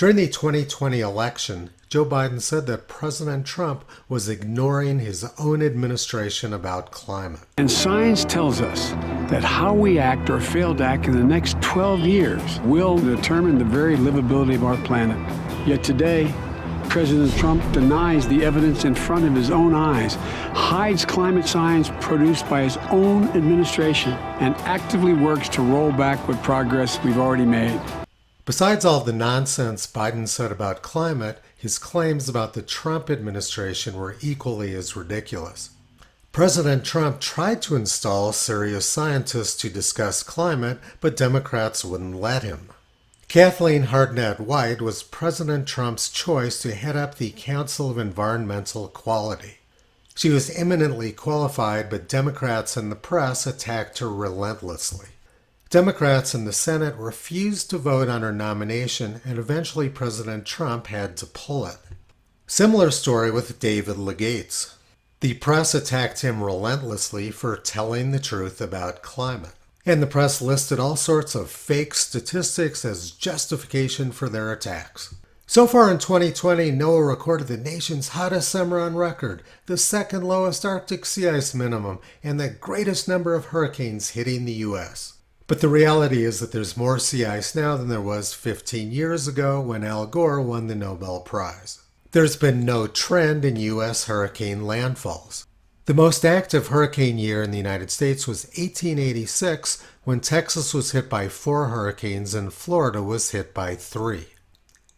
During the 2020 election, Joe Biden said that President Trump was ignoring his own administration about climate. And science tells us that how we act or fail to act in the next 12 years will determine the very livability of our planet. Yet today, President Trump denies the evidence in front of his own eyes, hides climate science produced by his own administration, and actively works to roll back what progress we've already made. Besides all the nonsense Biden said about climate, his claims about the Trump administration were equally as ridiculous. President Trump tried to install serious scientists to discuss climate, but Democrats wouldn't let him. Kathleen Hartnett-White was President Trump's choice to head up the Council of Environmental Quality. She was eminently qualified, but Democrats and the press attacked her relentlessly. Democrats in the Senate refused to vote on her nomination, and eventually President Trump had to pull it. Similar story with David Legates. The press attacked him relentlessly for telling the truth about climate. And the press listed all sorts of fake statistics as justification for their attacks. So far in 2020, NOAA recorded the nation's hottest summer on record, the second lowest Arctic sea ice minimum, and the greatest number of hurricanes hitting the U.S. But the reality is that there's more sea ice now than there was 15 years ago when Al Gore won the Nobel Prize. There's been no trend in U.S. hurricane landfalls. The most active hurricane year in the United States was 1886, when Texas was hit by 4 hurricanes and Florida was hit by 3.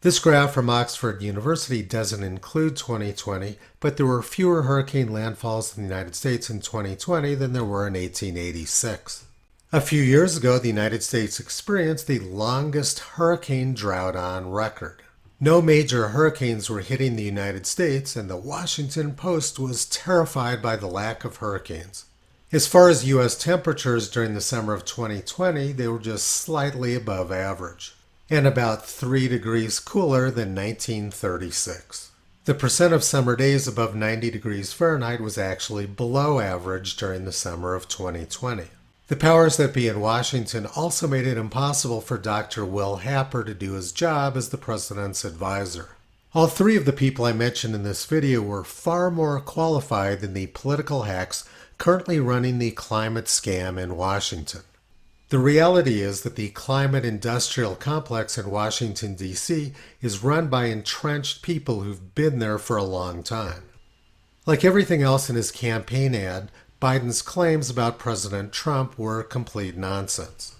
This graph from Oxford University doesn't include 2020, but there were fewer hurricane landfalls in the United States in 2020 than there were in 1886. A few years ago, the United States experienced the longest hurricane drought on record. No major hurricanes were hitting the United States, and the Washington Post was terrified by the lack of hurricanes. As far as U.S. temperatures during the summer of 2020, they were just slightly above average, and about 3 degrees cooler than 1936. The percent of summer days above 90 degrees Fahrenheit was actually below average during the summer of 2020. The powers that be in Washington also made it impossible for Dr. Will Happer to do his job as the president's advisor. All 3 of the people I mentioned in this video were far more qualified than the political hacks currently running the climate scam in Washington. The reality is that the climate industrial complex in Washington, D.C. is run by entrenched people who've been there for a long time. Like everything else in his campaign ad, Biden's claims about President Trump were complete nonsense.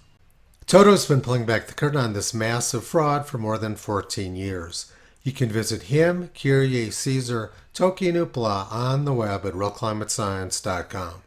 Toto's been pulling back the curtain on this massive fraud for more than 14 years. You can visit him, Kyrie Caesar, Toki and Upla on the web at realclimatescience.com.